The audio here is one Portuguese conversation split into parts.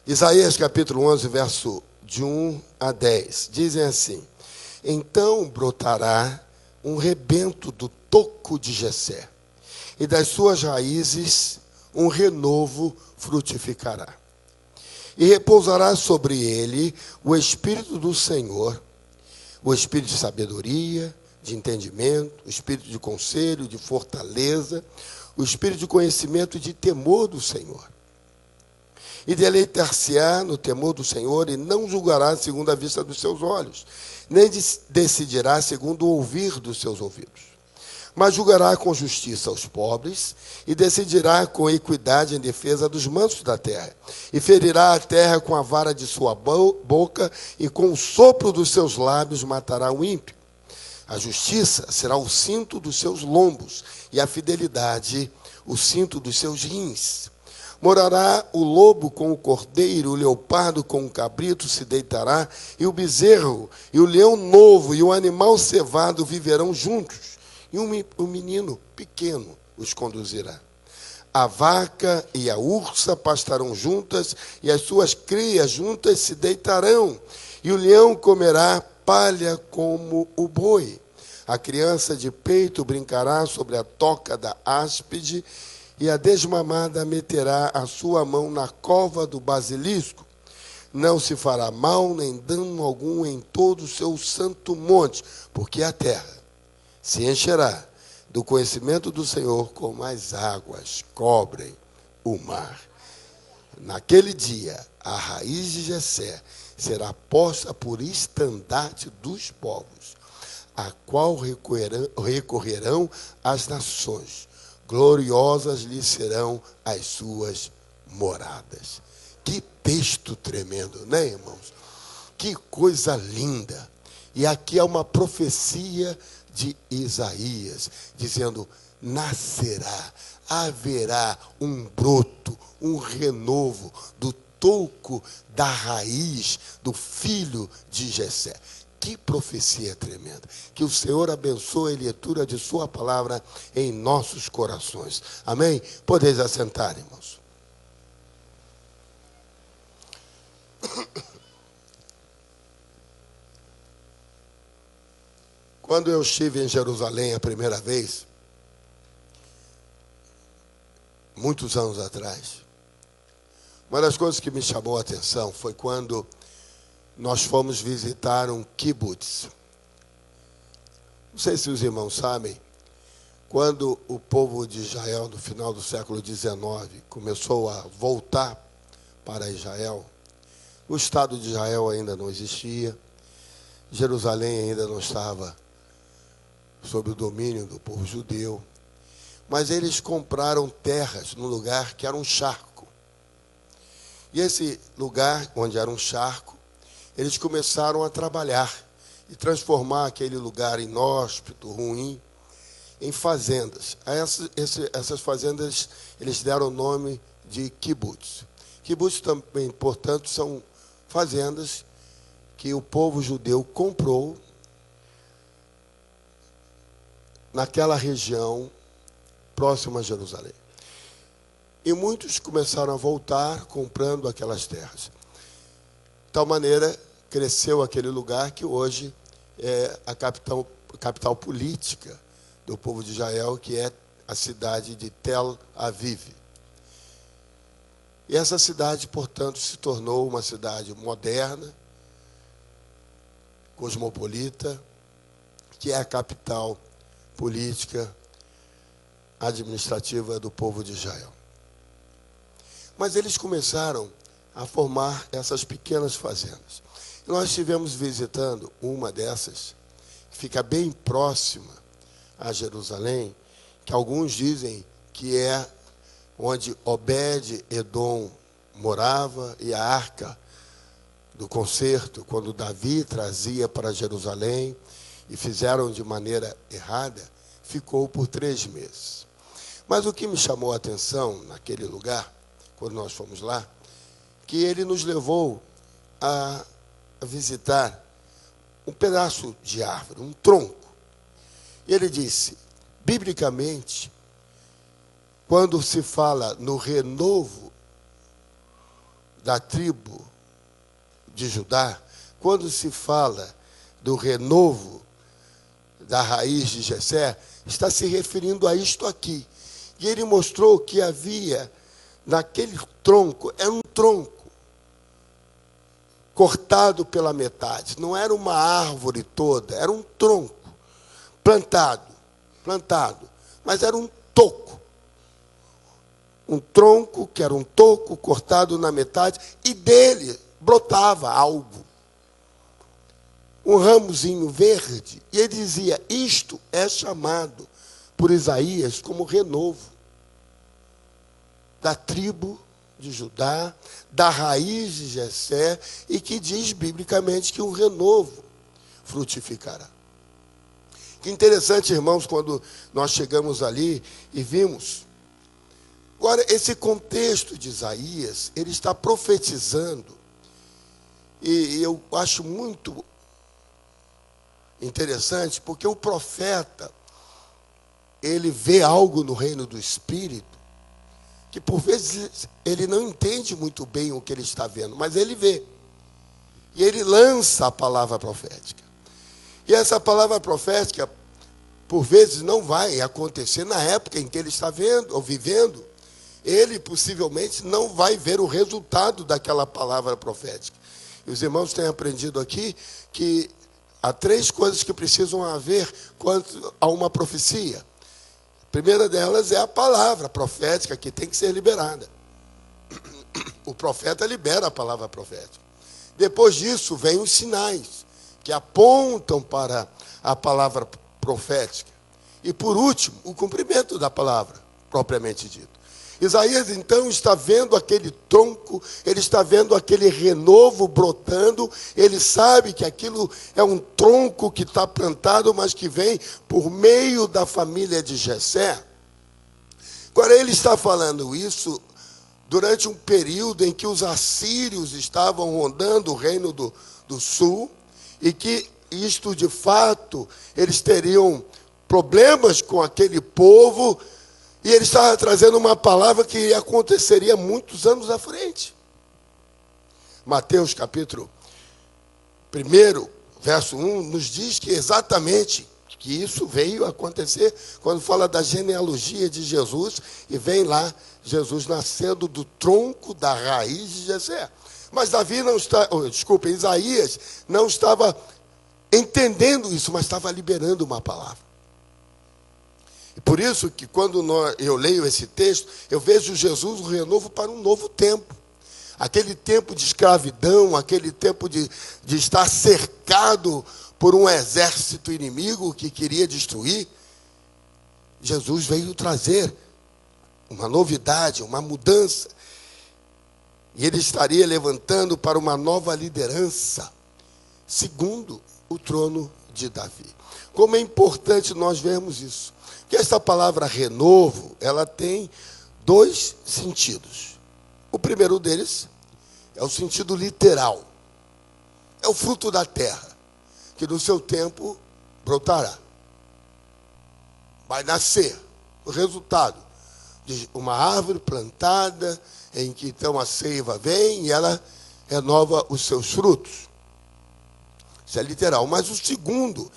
Isaías capítulo 11, verso de 1 a 10, dizem assim: Então brotará um rebento do toco de Jessé, e das suas raízes um renovo frutificará. E repousará sobre ele o Espírito do Senhor, o Espírito de sabedoria, de entendimento, o Espírito de conselho, de fortaleza, o Espírito de conhecimento e de temor do Senhor. E deleitar-se-á no temor do Senhor, e não julgará segundo a vista dos seus olhos, nem decidirá segundo o ouvir dos seus ouvidos. Mas julgará com justiça os pobres, e decidirá com equidade em defesa dos mansos da terra. E ferirá a terra com a vara de sua boca, e com o sopro dos seus lábios matará o ímpio. A justiça será o cinto dos seus lombos, e a fidelidade o cinto dos seus rins. Morará o lobo com o cordeiro, o leopardo com o cabrito se deitará, e o bezerro, e o leão novo, e o animal cevado viverão juntos, e um menino pequeno os conduzirá. A vaca e a ursa pastarão juntas, e as suas crias juntas se deitarão, e o leão comerá palha como o boi. A criança de peito brincará sobre a toca da áspide, e a desmamada meterá a sua mão na cova do basilisco. Não se fará mal nem dano algum em todo o seu santo monte, porque a terra se encherá do conhecimento do Senhor, como as águas cobrem o mar. Naquele dia, a raiz de Jessé será posta por estandarte dos povos, a qual recorrerão as nações. Gloriosas lhe serão as suas moradas. Que texto tremendo, né, irmãos? Que coisa linda. E aqui é uma profecia de Isaías, dizendo: nascerá, haverá um broto, um renovo do toco da raiz do filho de Jessé. Que profecia tremenda. Que o Senhor abençoe a leitura de sua palavra em nossos corações. Amém? Podeis assentar, irmãos. Quando eu estive em Jerusalém a primeira vez, muitos anos atrás, uma das coisas que me chamou a atenção foi quando nós fomos visitar um kibbutz. Não sei se os irmãos sabem, quando o povo de Israel, no final do século XIX, começou a voltar para Israel, o Estado de Israel ainda não existia, Jerusalém ainda não estava sob o domínio do povo judeu, mas eles compraram terras num lugar que era um charco. E esse lugar, onde era um charco, eles começaram a trabalhar e transformar aquele lugar inóspito, ruim, em fazendas. A essas fazendas eles deram o nome de kibbutz. Kibbutz também, portanto, são fazendas que o povo judeu comprou naquela região próxima a Jerusalém. E muitos começaram a voltar comprando aquelas terras. De tal maneira, cresceu aquele lugar que hoje é a capital política do povo de Israel, que é a cidade de Tel Aviv. E essa cidade, portanto, se tornou uma cidade moderna, cosmopolita, que é a capital política, administrativa do povo de Israel. Mas eles começaram a formar essas pequenas fazendas. E nós estivemos visitando uma dessas, que fica bem próxima a Jerusalém, que alguns dizem que é onde Obed-Edom morava, e a arca do concerto, quando Davi trazia para Jerusalém, e fizeram de maneira errada, ficou por 3 meses. Mas o que me chamou a atenção naquele lugar, quando nós fomos lá, que ele nos levou a visitar um pedaço de árvore, um tronco. E ele disse, biblicamente, quando se fala no renovo da tribo de Judá, quando se fala do renovo da raiz de Jessé, está se referindo a isto aqui. E ele mostrou que havia naquele tronco, era um tronco cortado pela metade, não era uma árvore toda, era um tronco plantado, mas era um toco. Um tronco que era um toco cortado na metade, e dele brotava algo. Um ramozinho verde, e ele dizia, isto é chamado por Isaías como renovo da tribo de Judá, da raiz de Jessé, e que diz biblicamente que um renovo frutificará. Que interessante, irmãos, quando nós chegamos ali e vimos. Agora, esse contexto de Isaías, ele está profetizando, e eu acho muito interessante, porque o profeta, ele vê algo no reino do Espírito, que por vezes ele não entende muito bem o que ele está vendo, mas ele vê. E ele lança a palavra profética. E essa palavra profética, por vezes, não vai acontecer na época em que ele está vendo ou vivendo. Ele possivelmente não vai ver o resultado daquela palavra profética. E os irmãos têm aprendido aqui que há 3 coisas que precisam haver quanto a uma profecia. A primeira delas é a palavra profética, que tem que ser liberada. O profeta libera a palavra profética. Depois disso, vem os sinais, que apontam para a palavra profética. E, por último, o cumprimento da palavra, propriamente dito. Isaías, então, está vendo aquele tronco, ele está vendo aquele renovo brotando, ele sabe que aquilo é um tronco que está plantado, mas que vem por meio da família de Jessé. Agora, ele está falando isso durante um período em que os assírios estavam rondando o reino do sul, e que isto, de fato, eles teriam problemas com aquele povo. E ele estava trazendo uma palavra que aconteceria muitos anos à frente. Mateus capítulo 1, verso 1, nos diz que exatamente que isso veio acontecer quando fala da genealogia de Jesus, e vem lá Jesus nascendo do tronco da raiz de Jessé. Mas Isaías não estava entendendo isso, mas estava liberando uma palavra. E por isso que quando eu leio esse texto, eu vejo Jesus um renovo para um novo tempo. Aquele tempo de escravidão, aquele tempo de estar cercado por um exército inimigo que queria destruir. Jesus veio trazer uma novidade, uma mudança. E ele estaria levantando para uma nova liderança, segundo o trono de Davi. Como é importante nós vermos isso. Que essa palavra renovo, ela tem 2 sentidos. O primeiro deles é o sentido literal. É o fruto da terra, que no seu tempo brotará. Vai nascer o resultado de uma árvore plantada, em que então a seiva vem e ela renova os seus frutos. Isso é literal. Mas o segundo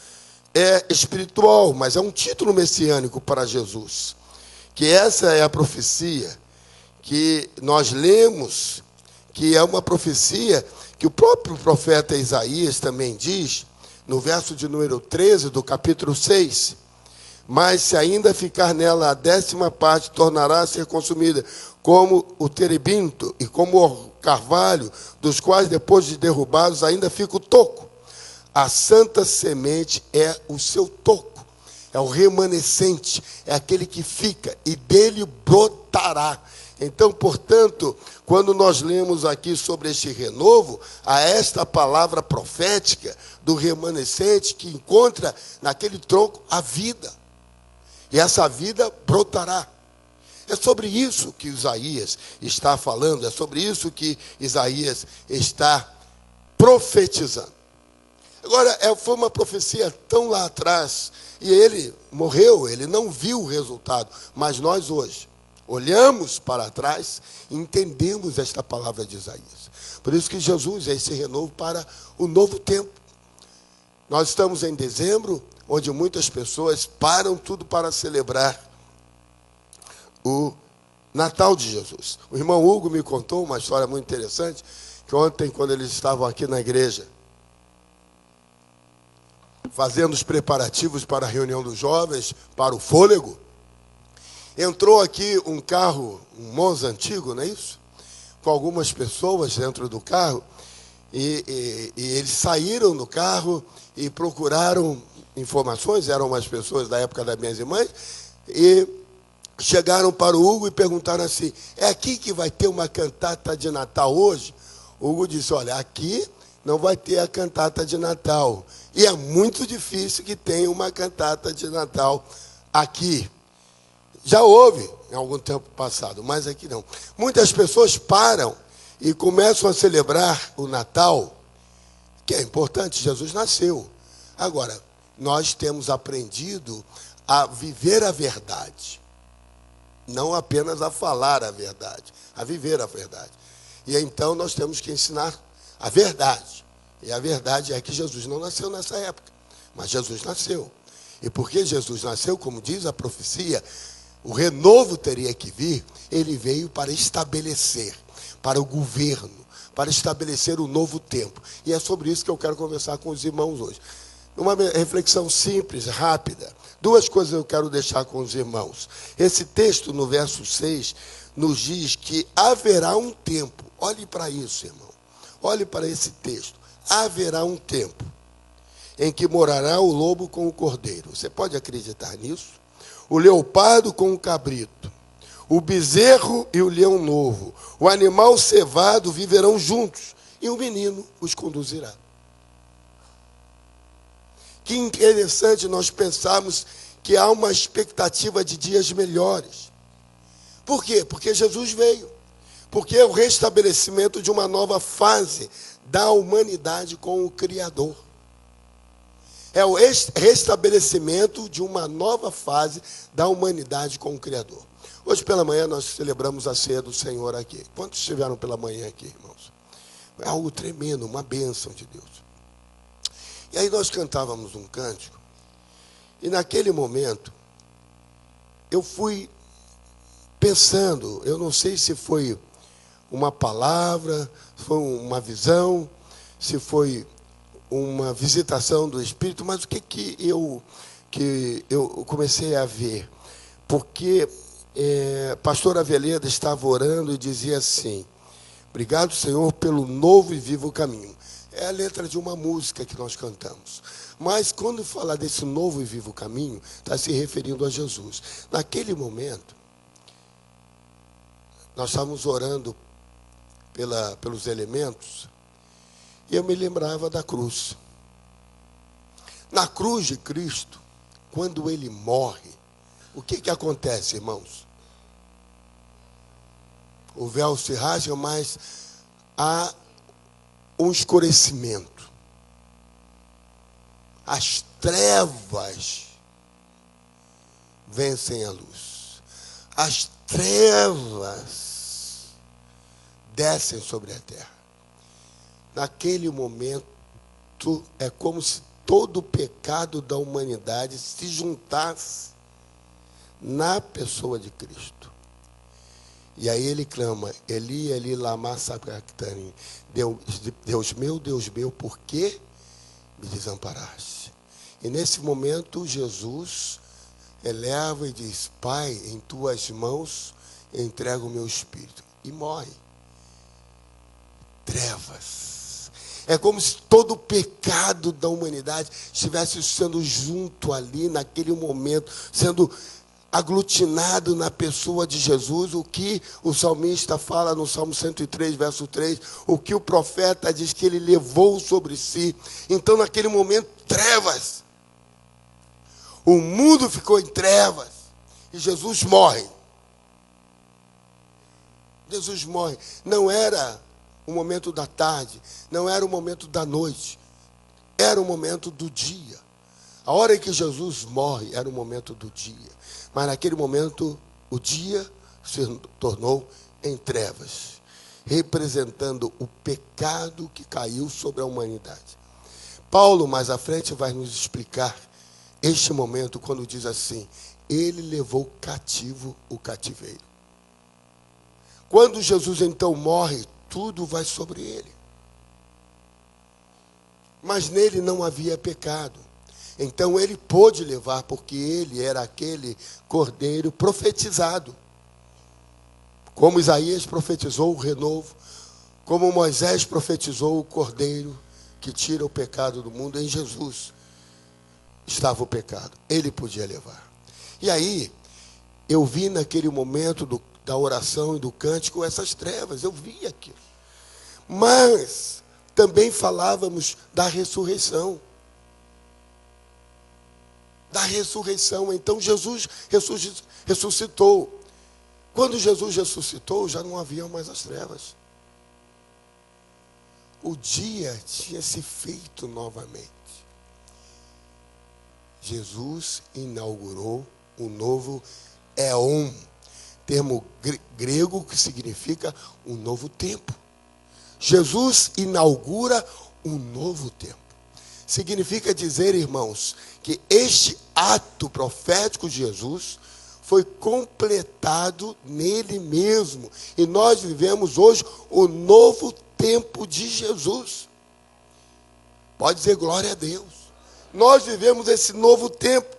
é espiritual, mas é um título messiânico para Jesus. Que essa é a profecia que nós lemos, que é uma profecia que o próprio profeta Isaías também diz, no verso de número 13 do capítulo 6. Mas se ainda ficar nela a 10ª parte, tornará a ser consumida, como o terebinto e como o carvalho, dos quais depois de derrubados ainda fica o toco. A santa semente é o seu toco, é o remanescente, é aquele que fica, e dele brotará. Então, portanto, quando nós lemos aqui sobre este renovo, há esta palavra profética do remanescente que encontra naquele tronco a vida. E essa vida brotará. É sobre isso que Isaías está falando, é sobre isso que Isaías está profetizando. Agora, foi uma profecia tão lá atrás, e ele morreu, ele não viu o resultado, mas nós hoje, olhamos para trás e entendemos esta palavra de Isaías. Por isso que Jesus é esse renovo para o novo tempo. Nós estamos em dezembro, onde muitas pessoas param tudo para celebrar o Natal de Jesus. O irmão Hugo me contou uma história muito interessante, que ontem, quando eles estavam aqui na igreja, fazendo os preparativos para a reunião dos jovens, para o fôlego, entrou aqui um carro, um Monza antigo, não é isso? Com algumas pessoas dentro do carro, e eles saíram do carro e procuraram informações, eram umas pessoas da época das minhas irmãs, e chegaram para o Hugo e perguntaram assim: é aqui que vai ter uma cantata de Natal hoje? O Hugo disse: olha, aqui não vai ter a cantata de Natal. E é muito difícil que tenha uma cantata de Natal aqui. Já houve em algum tempo passado, mas aqui não. Muitas pessoas param e começam a celebrar o Natal, que é importante, Jesus nasceu. Agora, nós temos aprendido a viver a verdade. Não apenas a falar a verdade, a viver a verdade. E então nós temos que ensinar a verdade. E a verdade é que Jesus não nasceu nessa época, mas Jesus nasceu. E porque Jesus nasceu, como diz a profecia, o renovo teria que vir, ele veio para estabelecer, para o governo, para estabelecer um novo tempo. E é sobre isso que eu quero conversar com os irmãos hoje. Uma reflexão simples, rápida. Duas coisas eu quero deixar com os irmãos. Esse texto, no verso 6, nos diz que haverá um tempo. Olhe para isso, irmão. Olhe para esse texto. Haverá um tempo em que morará o lobo com o cordeiro. Você pode acreditar nisso? O leopardo com o cabrito. O bezerro e o leão novo. O animal cevado viverão juntos. E o menino os conduzirá. Que interessante nós pensarmos que há uma expectativa de dias melhores. Por quê? Porque Jesus veio. Porque é o restabelecimento de uma nova fase da humanidade com o Criador. É o restabelecimento de uma nova fase da humanidade com o Criador. Hoje pela manhã nós celebramos a ceia do Senhor aqui. Quantos estiveram pela manhã aqui, irmãos? É algo tremendo, uma bênção de Deus. E aí nós cantávamos um cântico, e naquele momento, eu fui pensando, eu não sei se foi uma palavra, se foi uma visão, se foi uma visitação do Espírito, mas o que eu comecei a ver? Porque pastor Aveleda estava orando e dizia assim: obrigado, Senhor, pelo novo e vivo caminho. É a letra de uma música que nós cantamos. Mas quando fala desse novo e vivo caminho, está se referindo a Jesus. Naquele momento, nós estávamos orando pelos elementos, e eu me lembrava da cruz. Na cruz de Cristo, quando ele morre, o que acontece, irmãos? O véu se rasga, mas há um escurecimento. As trevas vencem a luz. As trevas descem sobre a terra. Naquele momento, é como se todo o pecado da humanidade se juntasse na pessoa de Cristo. E aí ele clama: Eli, Eli, lama sabachthani. Deus meu, por que me desamparaste? E nesse momento Jesus eleva e diz: Pai, em tuas mãos entrego o meu espírito. E morre. Trevas. É como se todo o pecado da humanidade estivesse sendo junto ali, naquele momento, sendo aglutinado na pessoa de Jesus. O que o salmista fala no Salmo 103, verso 3, o que o profeta diz que ele levou sobre si. Então, naquele momento, trevas. O mundo ficou em trevas e Jesus morre. Jesus morre. Não era o momento da tarde, não era o momento da noite, era o momento do dia. A hora em que Jesus morre era o momento do dia. Mas naquele momento, o dia se tornou em trevas, representando o pecado que caiu sobre a humanidade. Paulo, mais à frente, vai nos explicar este momento quando diz assim: ele levou cativo o cativeiro. Quando Jesus então morre, tudo vai sobre ele. Mas nele não havia pecado. Então ele pôde levar, porque ele era aquele cordeiro profetizado. Como Isaías profetizou o renovo, como Moisés profetizou o cordeiro que tira o pecado do mundo, em Jesus estava o pecado. Ele podia levar. E aí, eu vi naquele momento da oração e do cântico essas trevas, eu vi aquilo. Mas também falávamos da ressurreição. Da ressurreição. Então Jesus ressuscitou. Quando Jesus ressuscitou, já não havia mais as trevas. O dia tinha se feito novamente. Jesus inaugurou um novo éon, termo grego que significa um novo tempo. Jesus inaugura um novo tempo. Significa dizer, irmãos, que este ato profético de Jesus foi completado nele mesmo. E nós vivemos hoje o novo tempo de Jesus. Pode dizer glória a Deus. Nós vivemos esse novo tempo.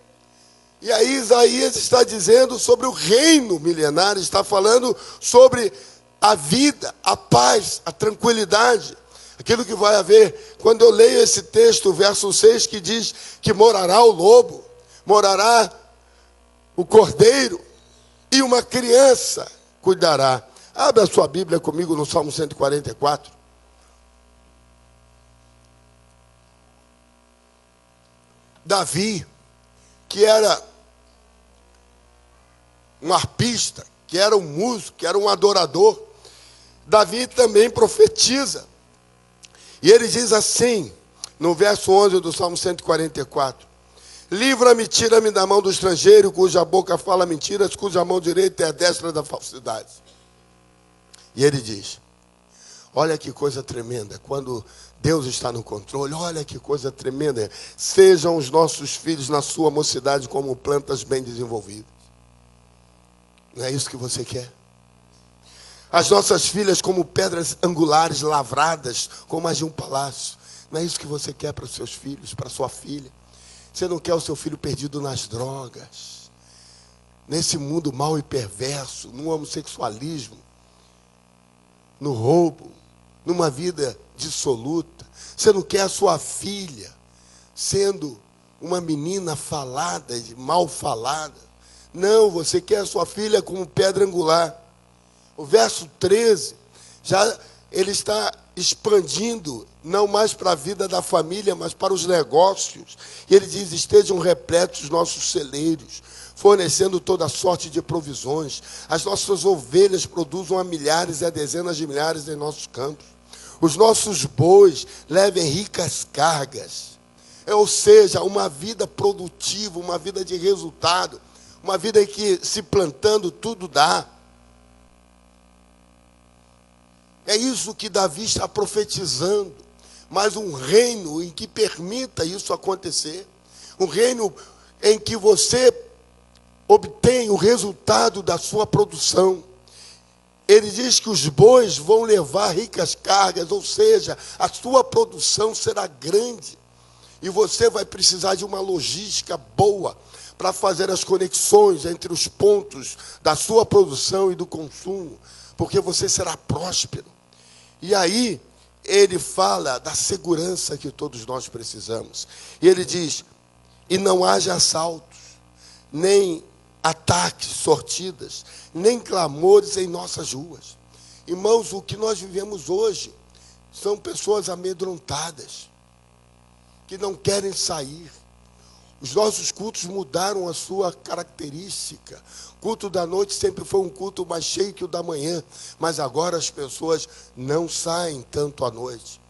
E aí Isaías está dizendo sobre o reino milenário, está falando sobre a vida, a paz, a tranquilidade. Aquilo que vai haver. Quando eu leio esse texto, verso 6, que diz que morará o lobo, morará o cordeiro, e uma criança cuidará. Abra a sua Bíblia comigo no Salmo 144. Davi, que era um arpista, que era um músico, que era um adorador, Davi também profetiza. E ele diz assim, no verso 11 do Salmo 144, livra-me, tira-me da mão do estrangeiro, cuja boca fala mentiras, cuja mão direita é a destra da falsidade. E ele diz, olha que coisa tremenda, quando Deus está no controle, olha que coisa tremenda. Sejam os nossos filhos na sua mocidade como plantas bem desenvolvidas. Não é isso que você quer? As nossas filhas como pedras angulares lavradas, como as de um palácio. Não é isso que você quer para os seus filhos, para a sua filha? Você não quer o seu filho perdido nas drogas, nesse mundo mau e perverso, no homossexualismo, no roubo, numa vida dissoluta. Você não quer a sua filha sendo uma menina falada, mal falada. Não, você quer a sua filha como pedra angular. O verso 13, já ele está expandindo, não mais para a vida da família, mas para os negócios. E ele diz, estejam repletos os nossos celeiros, fornecendo toda sorte de provisões. As nossas ovelhas produzam a milhares e a dezenas de milhares em nossos campos. Os nossos bois levem ricas cargas. Ou seja, uma vida produtiva, uma vida de resultado, uma vida em que se plantando tudo dá. É isso que Davi está profetizando. Mas um reino em que permita isso acontecer. Um reino em que você obtém o resultado da sua produção. Ele diz que os bois vão levar ricas cargas, ou seja, a sua produção será grande. E você vai precisar de uma logística boa para fazer as conexões entre os pontos da sua produção e do consumo, porque você será próspero. E aí, ele fala da segurança que todos nós precisamos. E ele diz, e não haja assaltos, nem ataques, sortidas, nem clamores em nossas ruas. Irmãos, o que nós vivemos hoje são pessoas amedrontadas, que não querem sair. Os nossos cultos mudaram a sua característica. O culto da noite sempre foi um culto mais cheio que o da manhã, mas agora as pessoas não saem tanto à noite,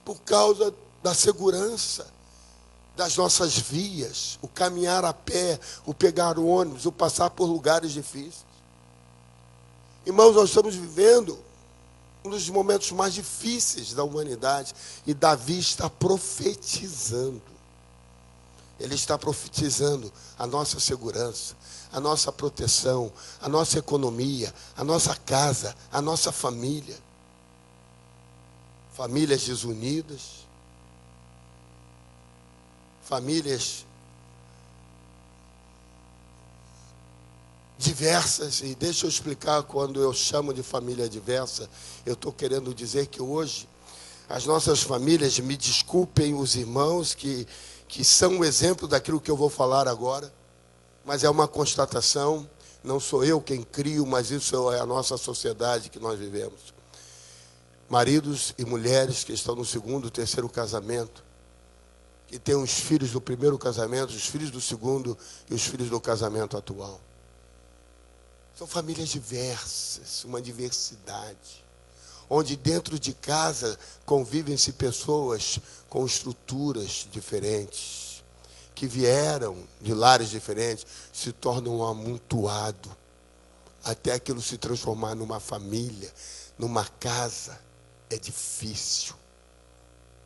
por causa da segurança das nossas vias, o caminhar a pé, o pegar o ônibus, o passar por lugares difíceis. Irmãos, nós estamos vivendo um dos momentos mais difíceis da humanidade. E Davi está profetizando. Ele está profetizando a nossa segurança, a nossa proteção, a nossa economia, a nossa casa, a nossa família. Famílias desunidas, famílias diversas. E deixa eu explicar, quando eu chamo de família diversa, eu estou querendo dizer que hoje as nossas famílias, me desculpem os irmãos que são um exemplo daquilo que eu vou falar agora, mas é uma constatação, não sou eu quem crio, mas isso é a nossa sociedade que nós vivemos. Maridos e mulheres que estão no segundo, terceiro casamento, que têm os filhos do primeiro casamento, os filhos do segundo e os filhos do casamento atual. São famílias diversas, uma diversidade, onde dentro de casa convivem-se pessoas com estruturas diferentes, que vieram de lares diferentes, se tornam um amontoado, até aquilo se transformar numa família, numa casa. É difícil.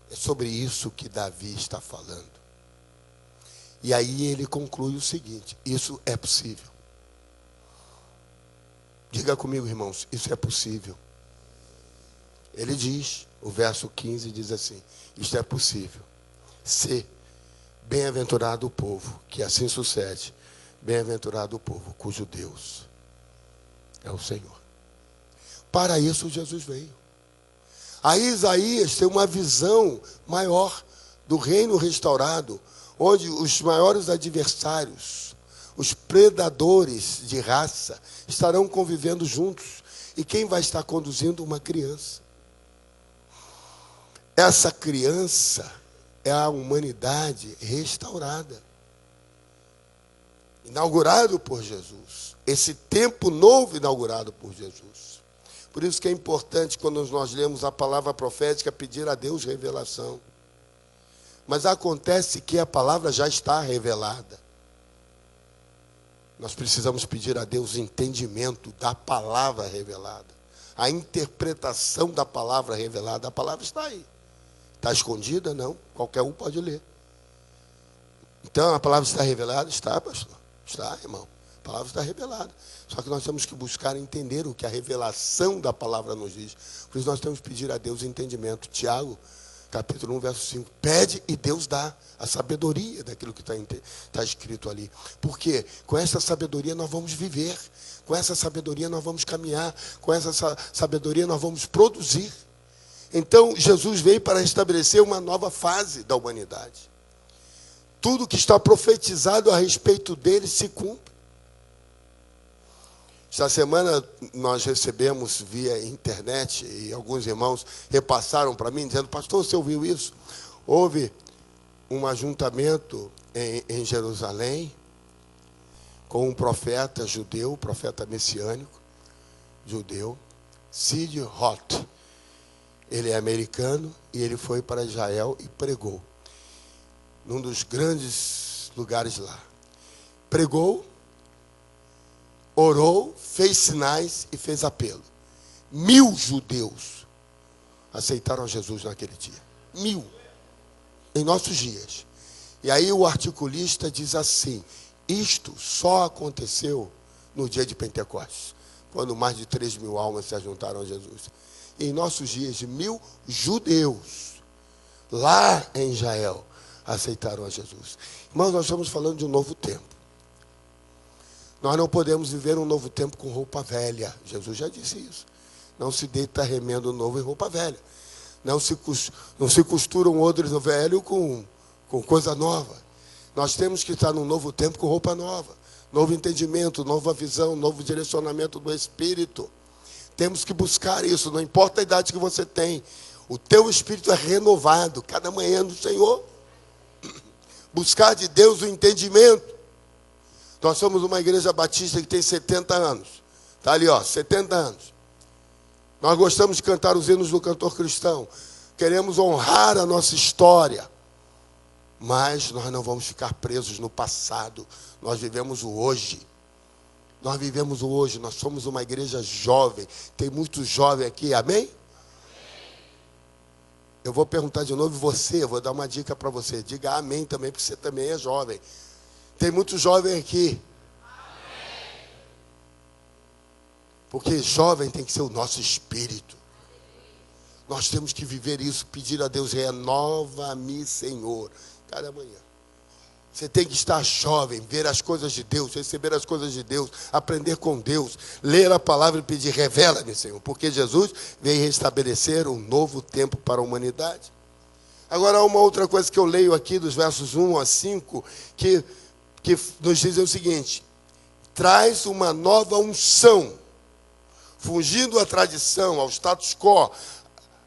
É sobre isso que Davi está falando. E aí ele conclui o seguinte: isso é possível. Diga comigo, irmãos, isso é possível. Ele diz, o verso 15 diz assim: isto é possível. Se bem-aventurado o povo, que assim sucede, bem-aventurado o povo, cujo Deus é o Senhor. Para isso Jesus veio. Aí Isaías tem uma visão maior do reino restaurado, onde os maiores adversários, os predadores de raça, estarão convivendo juntos. E quem vai estar conduzindo? Uma criança. Essa criança é a humanidade restaurada, inaugurado por Jesus. Esse tempo novo inaugurado por Jesus. Por isso que é importante, quando nós lemos a palavra profética, pedir a Deus revelação. Mas acontece que a palavra já está revelada. Nós precisamos pedir a Deus entendimento da palavra revelada. A interpretação da palavra revelada. A palavra está aí. Está escondida? Não. Qualquer um pode ler. Então, a palavra está revelada? Está, pastor. Está, irmão. A palavra está revelada. Só que nós temos que buscar entender o que a revelação da palavra nos diz. Por isso nós temos que pedir a Deus entendimento. Tiago, capítulo 1, verso 5. Pede e Deus dá a sabedoria daquilo que está escrito ali. Porque com essa sabedoria nós vamos viver. Com essa sabedoria nós vamos caminhar. Com essa sabedoria nós vamos produzir. Então, Jesus veio para estabelecer uma nova fase da humanidade. Tudo que está profetizado a respeito dele se cumpre. Esta semana nós recebemos via internet, e alguns irmãos repassaram para mim, dizendo: pastor, você ouviu isso? Houve um ajuntamento em Jerusalém, com um profeta judeu, profeta messiânico, judeu, Sid Roth. Ele é americano e ele foi para Israel e pregou, num dos grandes lugares lá. Pregou, orou, fez sinais e fez apelo. 1000 judeus aceitaram Jesus naquele dia. 1000. Em nossos dias. E aí o articulista diz assim: isto só aconteceu no dia de Pentecostes, quando mais de 3.000 almas se juntaram a Jesus. Em nossos dias, 1000 judeus lá em Israel aceitaram a Jesus. Irmãos, nós estamos falando de um novo tempo. Nós não podemos viver um novo tempo com roupa velha. Jesus já disse isso. Não se deita remendo novo em roupa velha. Não se costura um odre velho com coisa nova. Nós temos que estar num novo tempo com roupa nova. Novo entendimento, nova visão, novo direcionamento do Espírito. Temos que buscar isso, não importa a idade que você tem. O teu espírito é renovado cada manhã no Senhor. Buscar de Deus o entendimento. Nós somos uma igreja batista que tem 70 anos. Está ali, 70 anos. Nós gostamos de cantar os hinos do cantor cristão. Queremos honrar a nossa história. Mas nós não vamos ficar presos no passado. Nós vivemos o hoje. Nós vivemos hoje, nós somos uma igreja jovem. Tem muitos jovens aqui, amém? Eu vou perguntar de novo eu vou dar uma dica para você. Diga amém também, porque você também é jovem. Tem muitos jovens aqui. Amém. Porque jovem tem que ser o nosso espírito. Nós temos que viver isso, pedir a Deus, renova-me, Senhor. Cada manhã. Você tem que estar jovem, ver as coisas de Deus, receber as coisas de Deus, aprender com Deus, ler a palavra e pedir, revela-me, Senhor. Porque Jesus veio restabelecer um novo tempo para a humanidade. Agora, há uma outra coisa que eu leio aqui, dos versos 1 a 5, que nos diz o seguinte: traz uma nova unção, fugindo à tradição, ao status quo,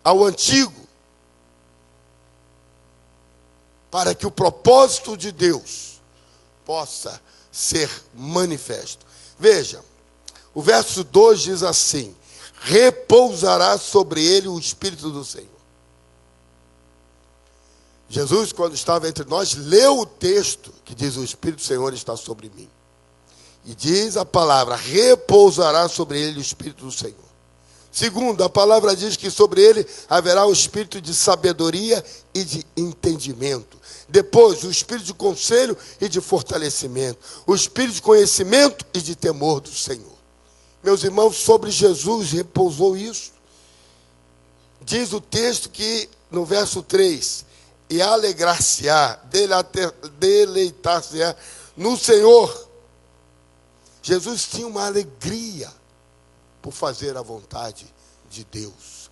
ao antigo, para que o propósito de Deus possa ser manifesto. Veja, o verso 2 diz assim: repousará sobre ele o Espírito do Senhor. Jesus, quando estava entre nós, leu o texto que diz: o Espírito do Senhor está sobre mim. E diz a palavra: repousará sobre ele o Espírito do Senhor. Segundo, a palavra diz que sobre ele haverá o espírito de sabedoria e de entendimento. Depois, o espírito de conselho e de fortalecimento. O espírito de conhecimento e de temor do Senhor. Meus irmãos, sobre Jesus repousou isso. Diz o texto que, no verso 3, e alegrar-se-á, deleitar-se-á no Senhor. Jesus tinha uma alegria por fazer a vontade de Deus.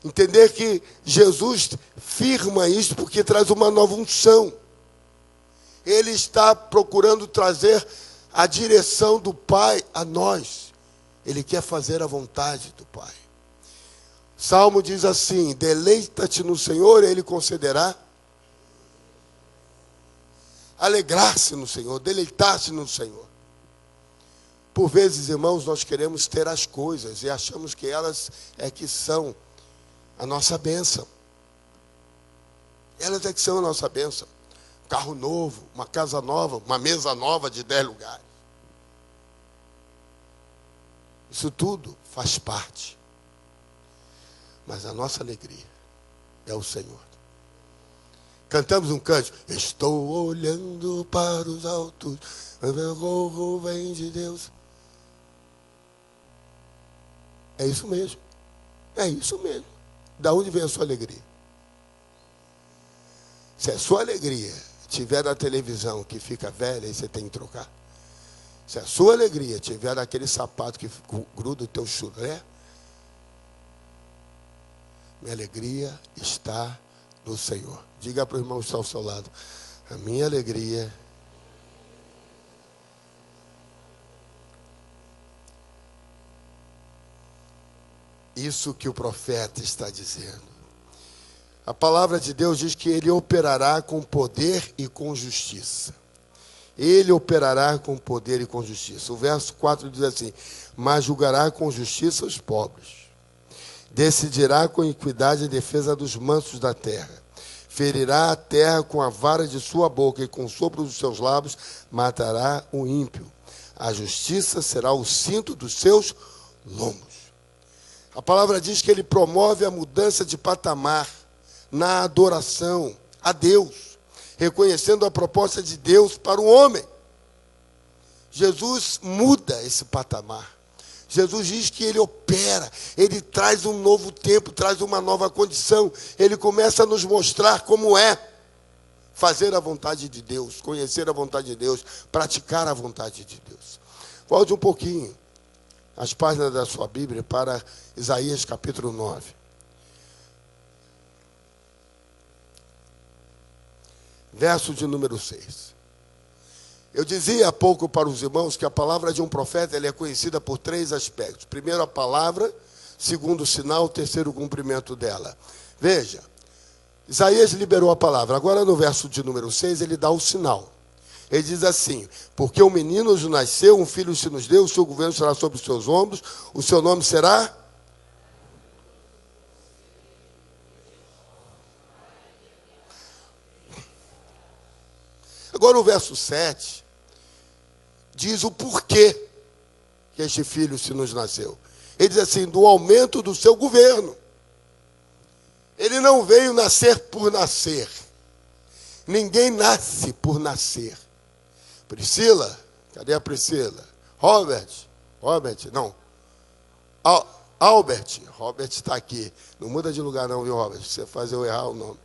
Entender que Jesus firma isso porque traz uma nova unção. Ele está procurando trazer a direção do Pai a nós. Ele quer fazer a vontade do Pai. Salmo diz assim: deleita-te no Senhor, Ele concederá. Alegrar-se no Senhor, deleitar-se no Senhor. Por vezes, irmãos, nós queremos ter as coisas e achamos que elas é que são a nossa bênção. Elas é que são a nossa bênção. Carro novo, uma casa nova, uma mesa nova de 10 lugares. Isso tudo faz parte. Mas a nossa alegria é o Senhor. Cantamos um canto: estou olhando para os altos, o meu povo vem de Deus. É isso mesmo. É isso mesmo. Da onde vem a sua alegria? Se a sua alegria estiver na televisão que fica velha e você tem que trocar. Se a sua alegria estiver naquele sapato que gruda o teu chulé, minha alegria está no Senhor. Diga para o irmão que está ao seu lado: a minha alegria isso que o profeta está dizendo. A palavra de Deus diz que ele operará com poder e com justiça. Ele operará com poder e com justiça. O verso 4 diz assim: mas julgará com justiça os pobres. Decidirá com equidade a defesa dos mansos da terra. Ferirá a terra com a vara de sua boca e com o sopro dos seus lábios matará o ímpio. A justiça será o cinto dos seus lombos. A palavra diz que ele promove a mudança de patamar na adoração a Deus, reconhecendo a proposta de Deus para o homem. Jesus muda esse patamar. Jesus diz que ele opera, ele traz um novo tempo, traz uma nova condição. Ele começa a nos mostrar como é fazer a vontade de Deus, conhecer a vontade de Deus, praticar a vontade de Deus. Volte um pouquinho as páginas da sua Bíblia para Isaías capítulo 9. Verso de número 6. Eu dizia há pouco para os irmãos que a palavra de um profeta ela é conhecida por 3 aspectos. Primeiro, a palavra. Segundo, o sinal. Terceiro, o cumprimento dela. Veja, Isaías liberou a palavra. Agora, no verso de número 6, ele dá o sinal. Ele diz assim: porque um menino nos nasceu, um filho se nos deu, o seu governo será sobre os seus ombros, o seu nome será... Agora o verso 7 diz o porquê que este filho se nos nasceu. Ele diz assim, do aumento do seu governo. Ele não veio nascer por nascer. Ninguém nasce por nascer. Priscila, cadê a Priscila? Robert, não. Albert está aqui. Não muda de lugar não, viu, Robert? Você faz eu errar o nome.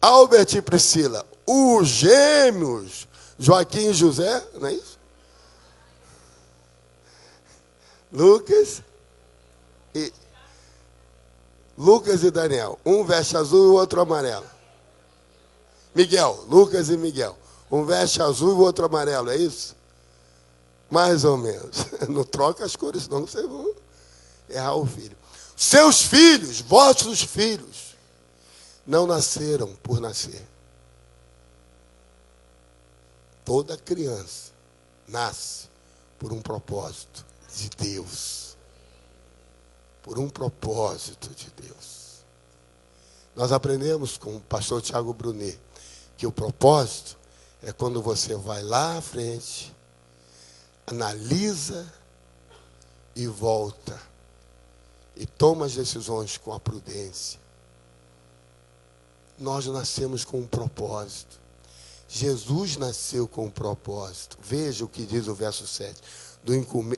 Albert e Priscila, os gêmeos, Joaquim e José, não é isso? Lucas e Daniel. Um veste azul e o outro amarelo. Miguel, Lucas e Miguel. Um veste azul e o outro amarelo, é isso? Mais ou menos. Não troca as cores, senão vocês vão errar o filho. Seus filhos, vossos filhos, não nasceram por nascer. Toda criança nasce por um propósito de Deus. Por um propósito de Deus. Nós aprendemos com o pastor Tiago Brunet que o propósito é quando você vai lá à frente, analisa e volta. E toma as decisões com a prudência. Nós nascemos com um propósito. Jesus nasceu com um propósito. Veja o que diz o verso 7.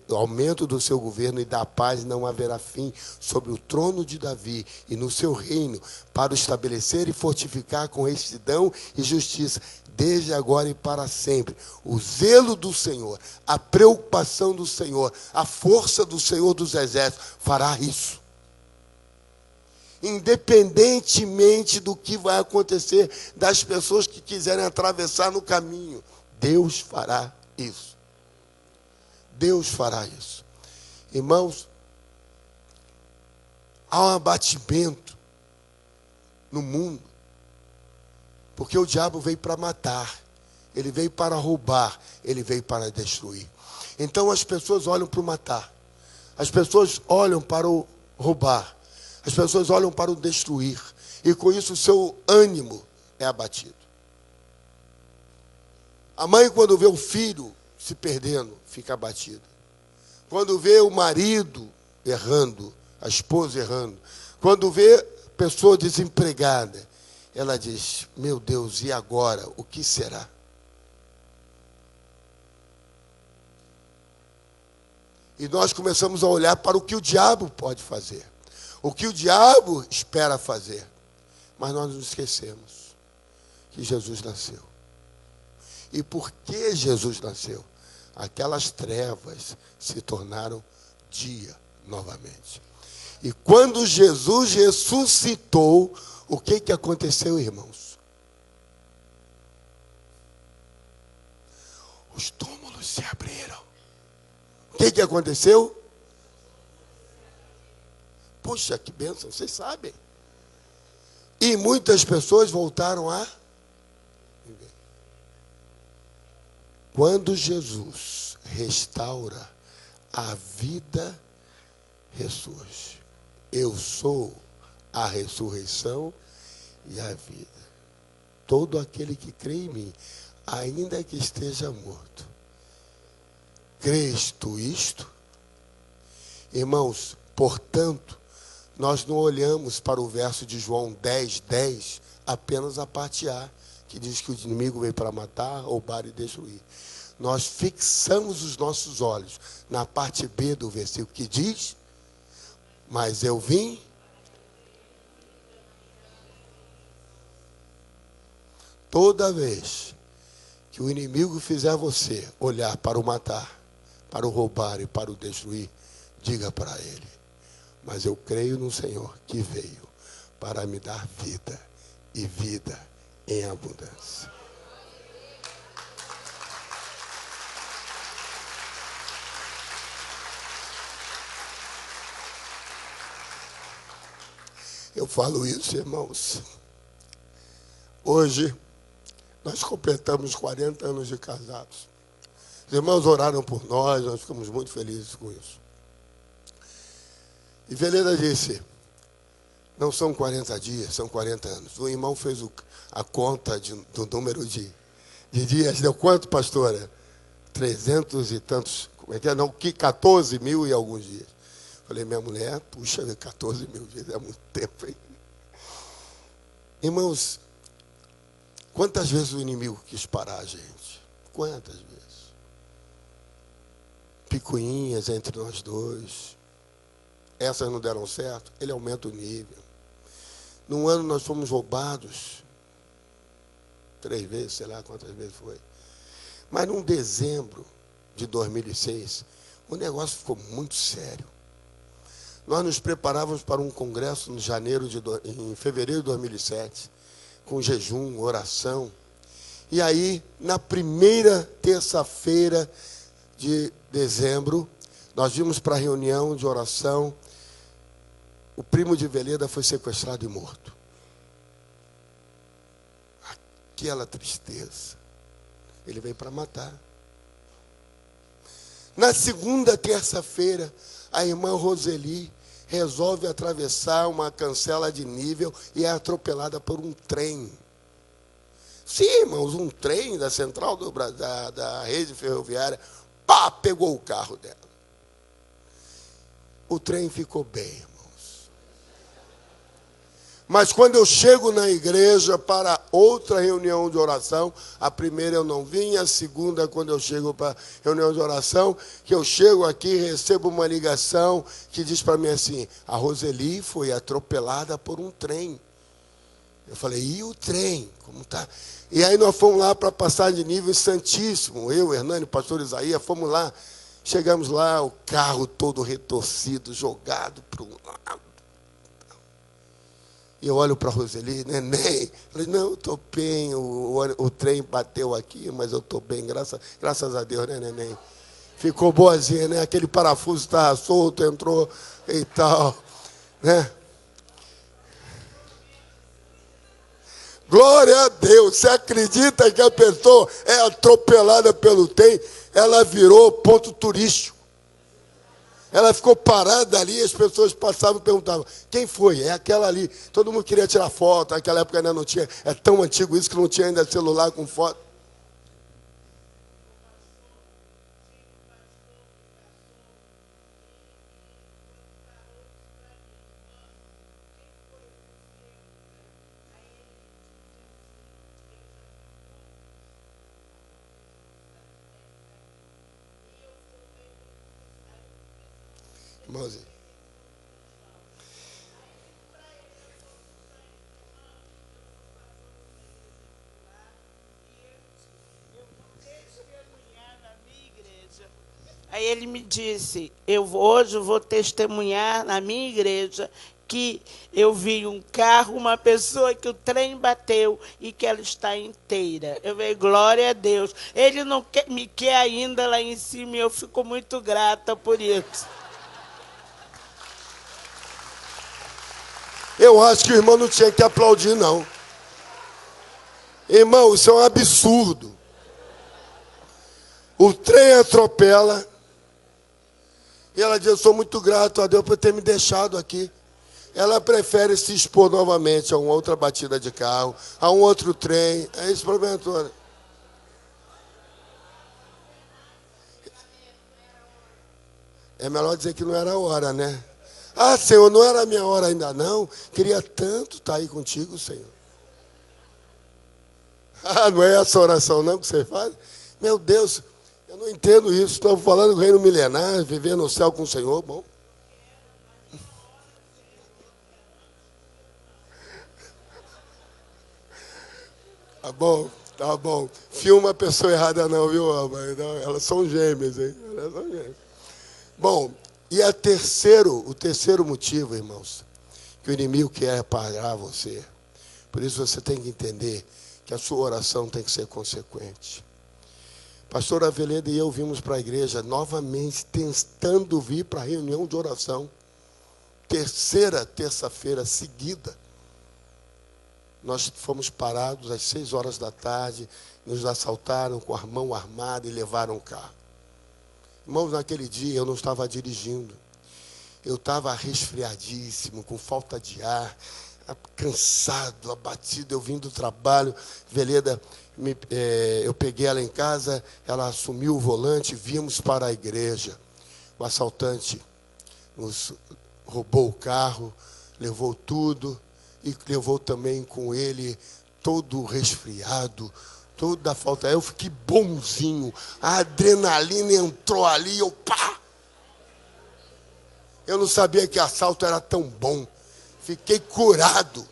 Do aumento do seu governo e da paz não haverá fim sobre o trono de Davi e no seu reino, para o estabelecer e fortificar com retidão e justiça, desde agora e para sempre. O zelo do Senhor, a preocupação do Senhor, a força do Senhor dos exércitos fará isso. Independentemente do que vai acontecer, das pessoas que quiserem atravessar no caminho, Deus fará isso. Deus fará isso. Irmãos, há um abatimento no mundo, porque o diabo veio para matar, ele veio para roubar, ele veio para destruir. Então as pessoas olham para o matar, as pessoas olham para o roubar, as pessoas olham para o destruir, e com isso o seu ânimo é abatido. A mãe, quando vê o filho se perdendo, fica abatida. Quando vê o marido errando, a esposa errando, quando vê pessoa desempregada, ela diz, meu Deus, e agora? O que será? E nós começamos a olhar para o que o diabo pode fazer, o que o diabo espera fazer. Mas nós nos esquecemos que Jesus nasceu. E por que Jesus nasceu? Aquelas trevas se tornaram dia novamente. E quando Jesus ressuscitou, o que aconteceu, irmãos? Os túmulos se abriram. O que aconteceu? Puxa, que bênção, vocês sabem. E muitas pessoas voltaram a viver. Quando Jesus restaura, a vida ressurge. Eu sou a ressurreição e a vida. Todo aquele que crê em mim, ainda que esteja morto. Crês tu isto? Irmãos, portanto, nós não olhamos para o verso de João 10:10, apenas a parte A, que diz que o inimigo veio para matar, roubar e destruir. Nós fixamos os nossos olhos na parte B do versículo, que diz, mas eu vim. Toda vez que o inimigo fizer você olhar para o matar, para o roubar e para o destruir, diga para ele, mas eu creio no Senhor que veio para me dar vida e vida em abundância. Eu falo isso, irmãos. Hoje, nós completamos 40 anos de casados. Os irmãos oraram por nós, nós ficamos muito felizes com isso. E Veleda disse, não são 40 dias, são 40 anos. O irmão fez a conta do número de dias. Deu quanto, pastora? 300 e tantos, como é que é? Não, que 14 mil e alguns dias. Falei, minha mulher, puxa, 14 mil dias é muito tempo, hein? Irmãos, quantas vezes o inimigo quis parar a gente? Quantas vezes? Picuinhas entre nós dois. Essas não deram certo, ele aumenta o nível. Num ano nós fomos roubados 3 vezes, sei lá quantas vezes foi. Mas num dezembro de 2006, o negócio ficou muito sério. Nós nos preparávamos para um congresso em fevereiro de 2007, com jejum, oração. E aí, na primeira terça-feira de dezembro, nós vimos para a reunião de oração, o primo de Veleda foi sequestrado e morto. Aquela tristeza. Ele veio para matar. Na segunda terça-feira, a irmã Roseli resolve atravessar uma cancela de nível e é atropelada por um trem. Sim, irmãos, um trem da central da rede ferroviária, pá, pegou o carro dela. O trem ficou bem, irmãos. Mas quando eu chego na igreja para outra reunião de oração, a primeira eu não vim, a segunda, quando eu chego para a reunião de oração, que eu chego aqui e recebo uma ligação que diz para mim assim, a Roseli foi atropelada por um trem. Eu falei, e o trem? Como tá? E aí nós fomos lá para passar de nível Santíssimo, eu, Hernani, o pastor Isaías, fomos lá. Chegamos lá, o carro todo retorcido, jogado para um lado. E eu olho para a Roseli, neném. Falei, não, eu estou bem, o trem bateu aqui, mas eu estou bem, graças a Deus, né, neném? Ficou boazinha, né? Aquele parafuso estava solto, entrou e tal, né? Glória a Deus. Você acredita que a pessoa é atropelada pelo trem? Ela virou ponto turístico. Ela ficou parada ali, as pessoas passavam e perguntavam, quem foi? É aquela ali. Todo mundo queria tirar foto, naquela época ainda não tinha, é tão antigo isso que não tinha ainda celular com foto. Irmãozinho. Aí ele me disse, hoje vou testemunhar na minha igreja que eu vi um carro, uma pessoa que o trem bateu e que ela está inteira. Eu falei, glória a Deus. Ele não me quer ainda lá em cima e eu fico muito grata por isso. Eu acho que o irmão não tinha que aplaudir, não. Irmão, isso é um absurdo. O trem atropela. E ela diz, eu sou muito grato a Deus por ter me deixado aqui. Ela prefere se expor novamente a uma outra batida de carro, a um outro trem. É esse problema todo. É melhor dizer que não era a hora, né? Ah, Senhor, não era a minha hora ainda não. Queria tanto estar aí contigo, Senhor. Ah, não é essa oração não que você faz? Meu Deus, eu não entendo isso. Estamos falando do reino milenar, viver no céu com o Senhor. Bom. Tá bom, tá bom. Filma a pessoa errada não, viu? Elas são gêmeas, hein? Elas são gêmeas. Bom, e o terceiro motivo, irmãos, que o inimigo quer parar você. Por isso você tem que entender que a sua oração tem que ser consequente. Pastor Aveleda e eu vimos para a igreja novamente, tentando vir para a reunião de oração. Terceira terça-feira seguida. Nós fomos parados às 6 horas da tarde, nos assaltaram com a mão armada e levaram o carro. Irmãos, naquele dia eu não estava dirigindo. Eu estava resfriadíssimo, com falta de ar. cansado, abatido, eu vim do trabalho, Veleda, eu peguei ela em casa, ela assumiu o volante, viemos para a igreja. O assaltante nos roubou o carro, levou tudo e levou também com ele todo resfriado, toda a falta. Aí eu fiquei bonzinho, a adrenalina entrou ali, eu pá! Eu não sabia que assalto era tão bom. Fiquei curado.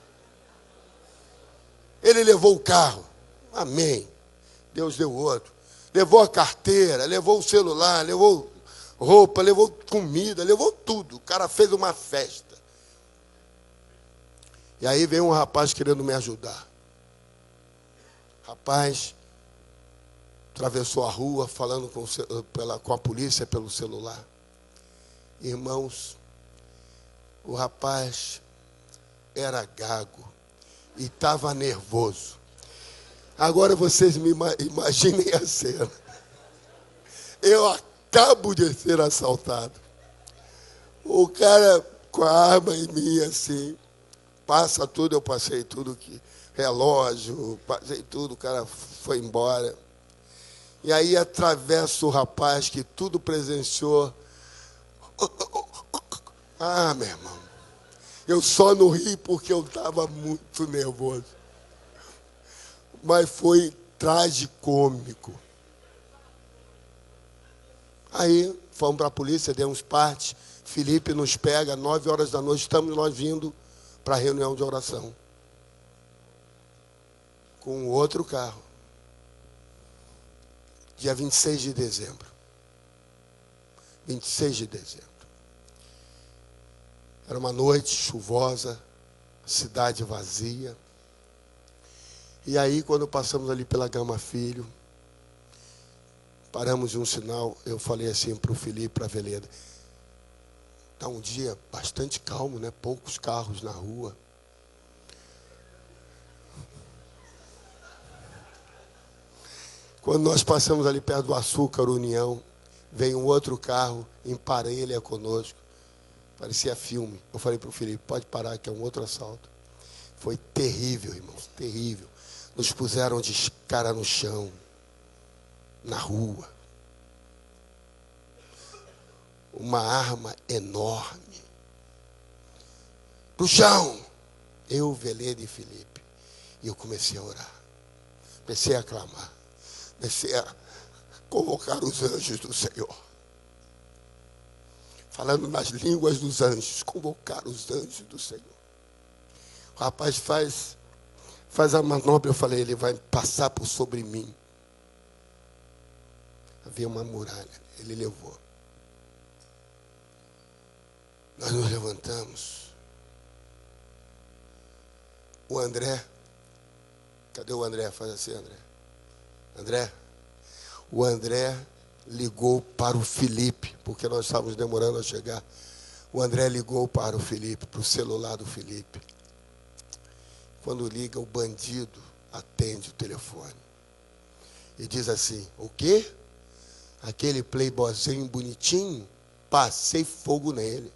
Ele levou o carro. Amém. Deus deu outro. Levou a carteira, levou o celular, levou roupa, levou comida, levou tudo. O cara fez uma festa. E aí veio um rapaz querendo me ajudar. Rapaz atravessou a rua falando com a polícia pelo celular. Irmãos, o rapaz era gago e estava nervoso. Agora vocês me imaginem a cena. Eu acabo de ser assaltado. O cara com a arma em mim assim, passa tudo, eu passei tudo que relógio, passei tudo, o cara foi embora. E aí atravessa o rapaz que tudo presenciou. Ah, meu irmão, eu só não ri porque eu estava muito nervoso. Mas foi tragicômico. Aí fomos para a polícia, demos parte. Felipe nos pega, 9 horas da noite, estamos nós vindo para a reunião de oração. Com outro carro. Dia 26 de dezembro. 26 de dezembro. Era uma noite chuvosa, cidade vazia. E aí, quando passamos ali pela Gama Filho, paramos em um sinal, eu falei assim para o Felipe, para a Veleda, está um dia bastante calmo, né? Poucos carros na rua. Quando nós passamos ali perto do Açúcar União, veio um outro carro, emparelha conosco. Parecia filme. Eu falei para o Felipe, pode parar que é um outro assalto. Foi terrível, irmãos, terrível. Nos puseram de cara no chão, na rua. Uma arma enorme. Pro chão. Eu, Veleda e Felipe. E eu comecei a orar. Comecei a clamar. Comecei a convocar os anjos do Senhor. Falando nas línguas dos anjos. Convocar os anjos do Senhor. O rapaz faz a manobra. Eu falei, ele vai passar por sobre mim. Havia uma muralha. Ele levou. Nós nos levantamos. O André. Cadê o André? Faz assim, André. André. O André ligou para o Felipe, porque nós estávamos demorando a chegar. O André ligou para o Felipe, para o celular do Felipe. Quando liga, o bandido atende o telefone. E diz assim, o quê? Aquele playboyzinho bonitinho, passei fogo nele.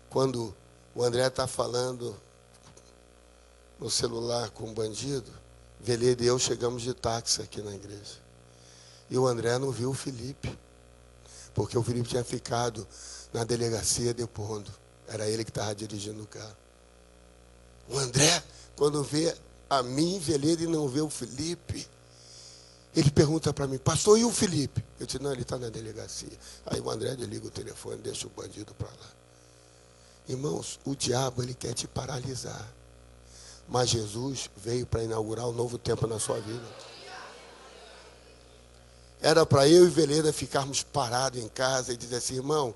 Quando o André está falando no celular com o bandido, Veleda e eu chegamos de táxi aqui na igreja. E o André não viu o Felipe, porque o Felipe tinha ficado na delegacia depondo. Era ele que estava dirigindo o carro. O André, quando vê a mim, Veleda, e não vê o Felipe, ele pergunta para mim, pastor, e o Felipe? Eu disse, não, ele está na delegacia. Aí o André desliga o telefone, deixa o bandido para lá. Irmãos, o diabo, ele quer te paralisar. Mas Jesus veio para inaugurar um novo tempo na sua vida. Era para eu e Veleda ficarmos parados em casa e dizer assim, irmão,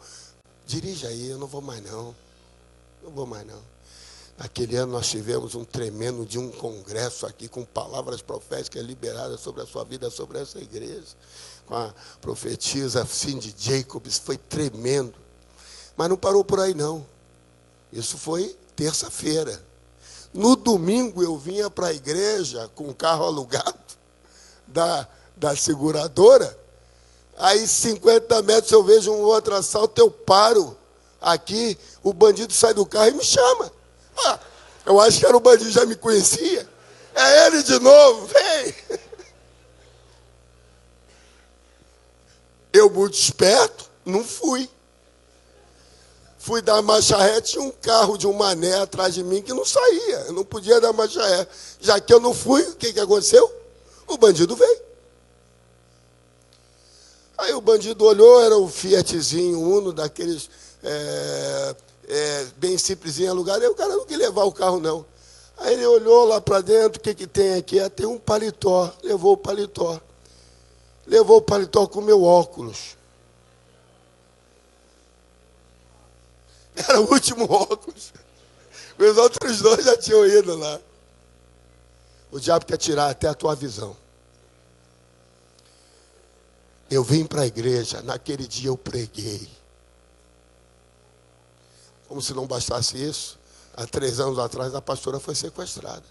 dirija aí, eu não vou mais não. Não vou mais não. Naquele ano nós tivemos um tremendo de um congresso aqui com palavras proféticas liberadas sobre a sua vida, sobre essa igreja. Com a profetisa Cindy Jacobs, foi tremendo. Mas não parou por aí não. Isso foi terça-feira. No domingo eu vinha para a igreja com o carro alugado da seguradora. Aí 50 metros eu vejo um outro assalto, eu paro. aqui, o bandido sai do carro e me chama. Ah, eu acho que era o bandido, já me conhecia. É ele de novo, vem. Eu, muito esperto, não fui. Fui dar marcha ré, tinha um carro de um mané atrás de mim que não saía. Eu não podia dar marcha ré. Já que eu não fui, o que aconteceu? O bandido veio. Aí o bandido olhou, era o Fiatzinho Uno, daqueles bem simplesinho alugado. Aí o cara não queria levar o carro, não. Aí ele olhou lá para dentro, o que tem aqui? Ah, tem um paletó. Levou o paletó. Levou o paletó com o meu óculos. Era o último óculos. Os outros dois já tinham ido lá. O diabo quer tirar até a tua visão. Eu vim para a igreja, naquele dia eu preguei. Como se não bastasse isso, há 3 anos atrás a pastora foi sequestrada.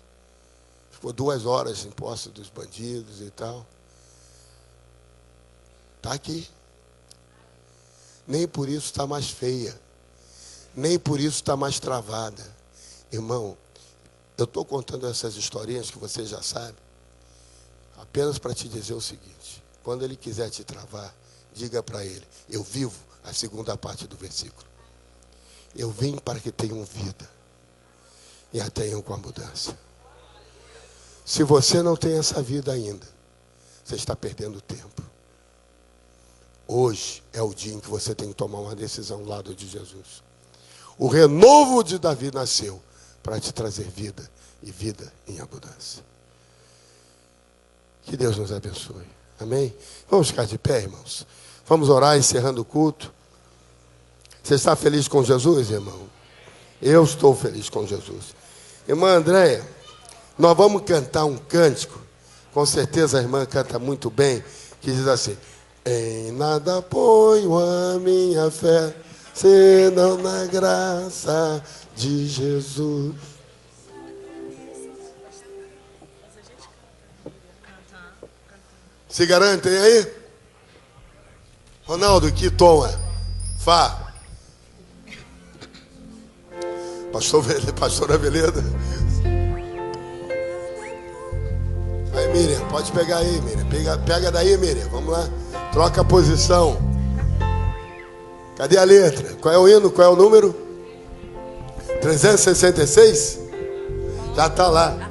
Ficou 2 horas em posse dos bandidos e tal. Está aqui. Nem por isso está mais feia. Nem por isso está mais travada. Irmão, eu estou contando essas historinhas que você já sabe, apenas para te dizer o seguinte: quando ele quiser te travar, diga para ele: eu vivo a segunda parte do versículo. Eu vim para que tenham vida e a tenham com abundância. Se você não tem essa vida ainda, você está perdendo tempo. Hoje é o dia em que você tem que tomar uma decisão ao lado de Jesus. O renovo de Davi nasceu para te trazer vida e vida em abundância. Que Deus nos abençoe. Amém? Vamos ficar de pé, irmãos. Vamos orar encerrando o culto. Você está feliz com Jesus, irmão? Eu estou feliz com Jesus. Irmã Andréia, nós vamos cantar um cântico. Com certeza a irmã canta muito bem, que diz assim: em nada ponho a minha fé, senão na graça de Jesus. Se garantem aí? Ronaldo, que tom é? Fá. Pastora Veleda. Aí, Miriam, pode pegar aí, Miriam. Pega daí, Miriam. Vamos lá. Troca a posição. Cadê a letra? Qual é o hino? Qual é o número? 366? Já está lá.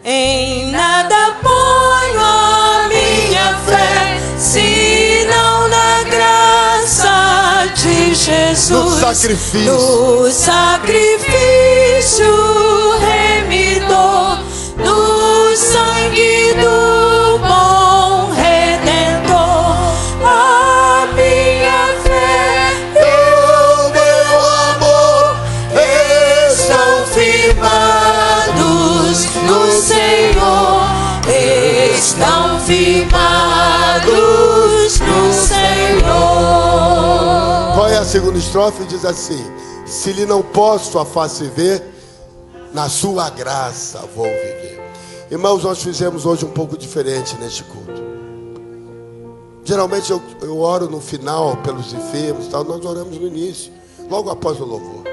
Em nada ponho a minha fé, senão na graça de Jesus. No sacrifício. No sacrifício remidor, no sangue do bom Redentor. A minha fé e o meu amor estão firmados no Senhor, estão firmados no Senhor. Qual é a segunda estrofe? Diz assim: se lhe não posso a face ver, na sua graça vou viver. Irmãos, nós fizemos hoje um pouco diferente neste culto. Geralmente eu oro no final pelos enfermos e tal. Nós oramos no início, logo após o louvor.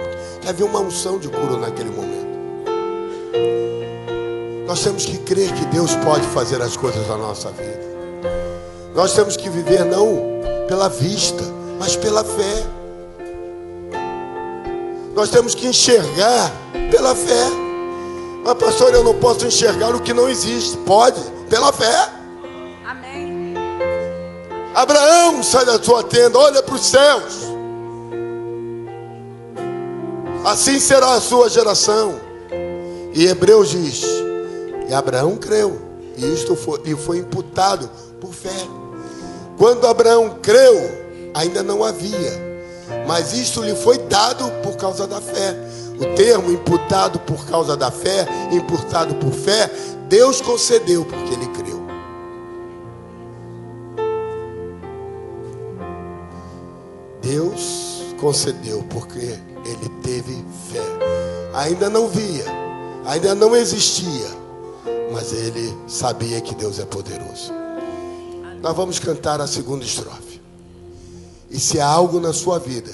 Havia uma unção de cura naquele momento. Nós temos que crer que Deus pode fazer as coisas na nossa vida. Nós temos que viver não pela vista, mas pela fé. Nós temos que enxergar pela fé. Mas, pastor, eu não posso enxergar o que não existe. Pode, pela fé. Amém. Abraão, sai da tua tenda, olha para os céus. Assim será a sua geração. E Hebreus diz: e Abraão creu, e isto lhe foi imputado por fé. Quando Abraão creu, ainda não havia, mas isto lhe foi dado por causa da fé. O termo imputado por causa da fé, imputado por fé, Deus concedeu porque ele creu. Deus concedeu porque ele teve fé. Ainda não via, ainda não existia, mas ele sabia que Deus é poderoso. Nós vamos cantar a segunda estrofe. E se há algo na sua vida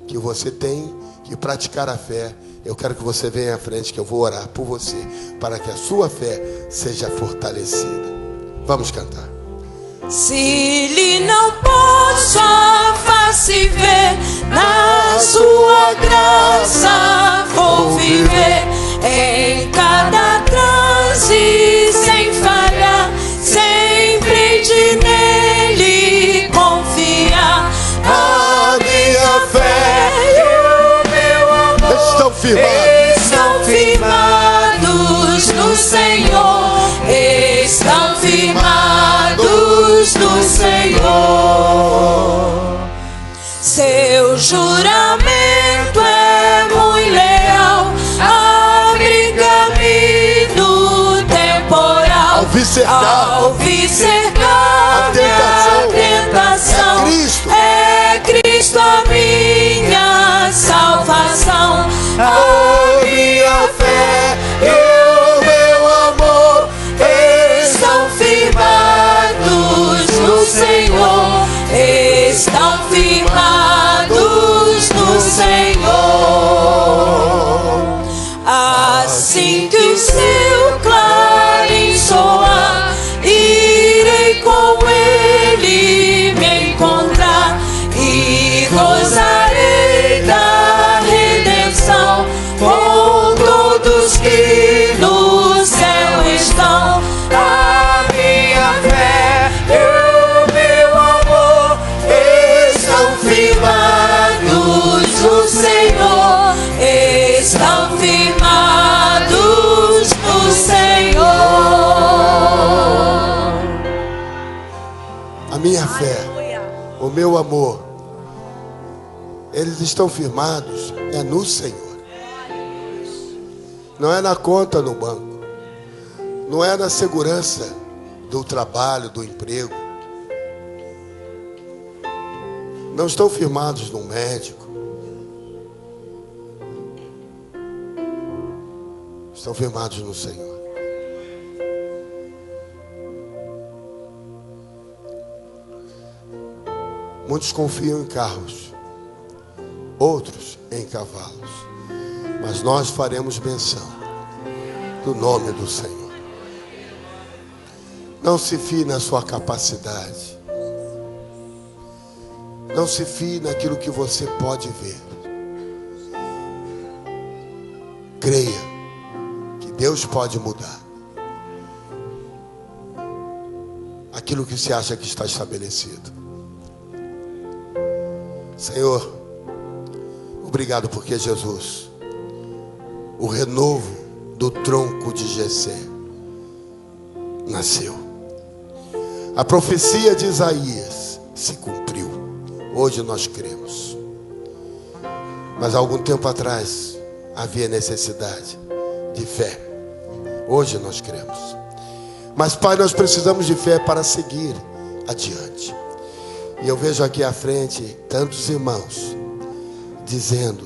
que você tem que praticar a fé, eu quero que você venha à frente, que eu vou orar por você, para que a sua fé seja fortalecida. Vamos cantar. Se lhe não posso a face ver, na sua graça vou viver, em cada transe sem falhar, sempre de nele confiar. A minha fé e o meu amor Estão firmados no Senhor, estão firmados no Senhor. Seu juramento é muito leal, abriga-me no temporal. Ao vir cercar a tentação, é Cristo a minha salvação. A minha fé e o meu amor estão firmados no Senhor, estão firmados no Senhor. Assim que o seu clarim soar, irei com ele me encontrar e gozarei da redenção com todos que no céu estão. A minha fé e o meu amor estão firmados no Senhor, estão firmados no Senhor. A minha fé, o meu amor, eles estão firmados no Senhor. Não é na conta no banco, não é na segurança do trabalho, do emprego. Não estão firmados no médico. Estão firmados no Senhor. Muitos confiam em carros, outros em cavalos, mas nós faremos menção do nome do Senhor. Não se fie na sua capacidade, não se fie naquilo que você pode ver. Creia que Deus pode mudar aquilo que se acha que está estabelecido. Senhor, obrigado porque Jesus, o renovo do tronco de Jessé, nasceu. A profecia de Isaías se cumpriu. Hoje nós cremos. Mas há algum tempo atrás havia necessidade de fé. Hoje nós cremos. Mas, Pai, nós precisamos de fé para seguir adiante. E eu vejo aqui à frente tantos irmãos dizendo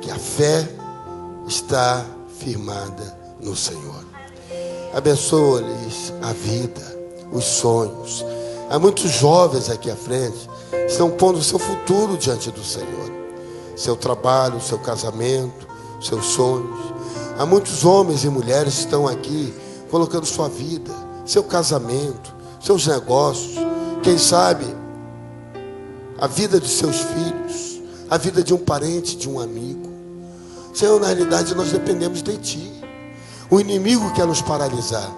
que a fé está firmada no Senhor. Abençoa-lhes a vida, os sonhos. Há muitos jovens aqui à frente que estão pondo o seu futuro diante do Senhor. Seu trabalho, seu casamento, seus sonhos. Há muitos homens e mulheres que estão aqui colocando sua vida, seu casamento, seus negócios. Quem sabe a vida de seus filhos, a vida de um parente, de um amigo. Senhor, na realidade nós dependemos de Ti. O inimigo quer nos paralisar,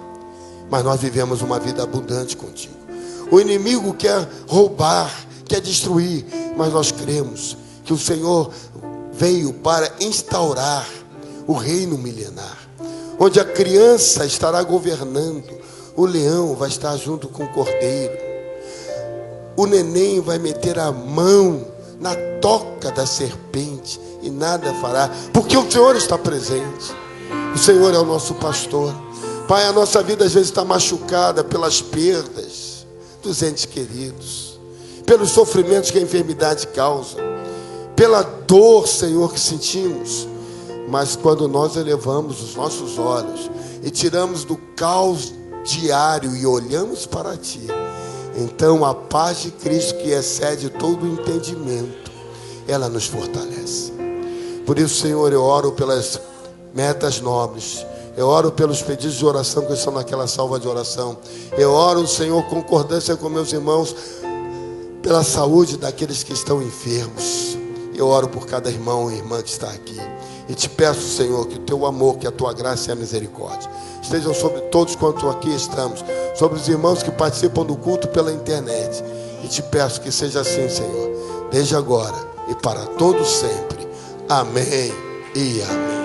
mas nós vivemos uma vida abundante contigo. O inimigo quer roubar, quer destruir, mas nós cremos que o Senhor veio para instaurar o reino milenar, onde a criança estará governando, o leão vai estar junto com o cordeiro. O neném vai meter a mão na toca da serpente e nada fará, porque o Senhor está presente. O Senhor é o nosso pastor. Pai, a nossa vida às vezes está machucada pelas perdas dos entes queridos, pelos sofrimentos que a enfermidade causa, pela dor, Senhor, que sentimos. Mas quando nós elevamos os nossos olhos e tiramos do caos diário e olhamos para Ti, Então a paz de Cristo, que excede todo o entendimento, ela nos fortalece. Por isso, Senhor, eu oro pelas metas nobres. Eu oro pelos pedidos de oração que estão naquela salva de oração. Eu oro, Senhor, concordância com meus irmãos, pela saúde daqueles que estão enfermos. Eu oro por cada irmão e irmã que está aqui. E te peço, Senhor, que o teu amor, que a tua graça e a misericórdia estejam sobre todos quanto aqui estamos, sobre os irmãos que participam do culto pela internet. E te peço que seja assim, Senhor, desde agora e para todos sempre. Amém e amém.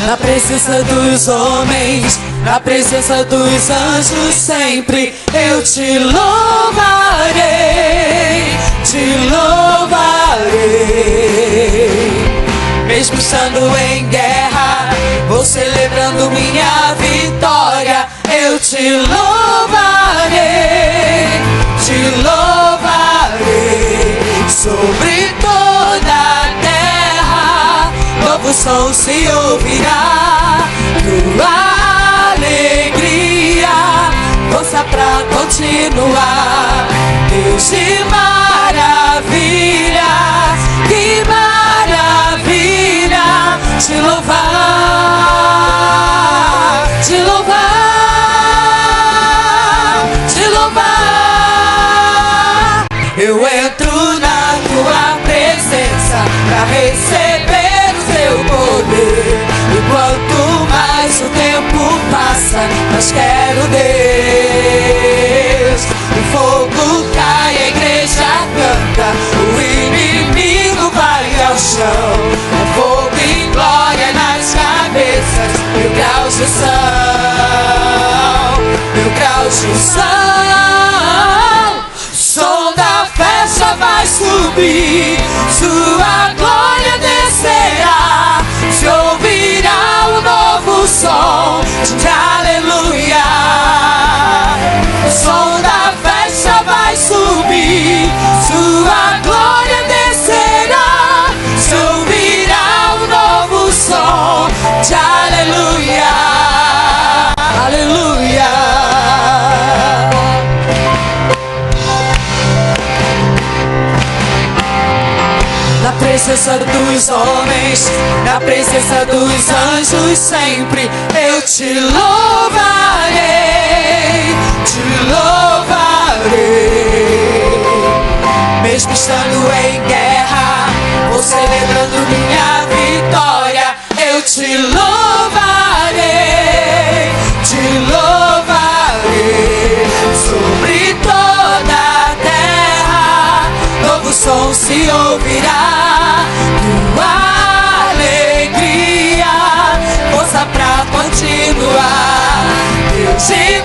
Na presença dos homens, na presença dos anjos, sempre eu te louvarei, te louvarei. Mesmo estando em guerra, vou celebrando minha vitória, eu te louvarei, te louvarei. Sobre toda a terra, novo som se ouvirá, tua alegria, força pra continuar. Deus de maravilha, que maravilha, te louvar, te louvar, te louvar. Eu entro na tua presença pra receber o teu poder. E quanto mais o tempo passa, mais quero Deus. O fogo cai, a igreja canta, o inimigo vai ao chão. O fogo e glória nas cabeças, mil graus de unção, mil graus de unção. Som da festa vai subir, sua glória descerá, se ouvirá um novo som de aleluia. Som da festa vai subir, sua glória descerá, se ouvirá um novo som de aleluia, aleluia. Na presença dos homens, na presença dos anjos, sempre eu te louvarei, te louvarei. Mesmo estando em guerra, vou celebrando minha vitória, eu te louvarei, te louvarei. Sobre toda a terra, novo som se ouvirá, tua alegria, força pra continuar. Deus de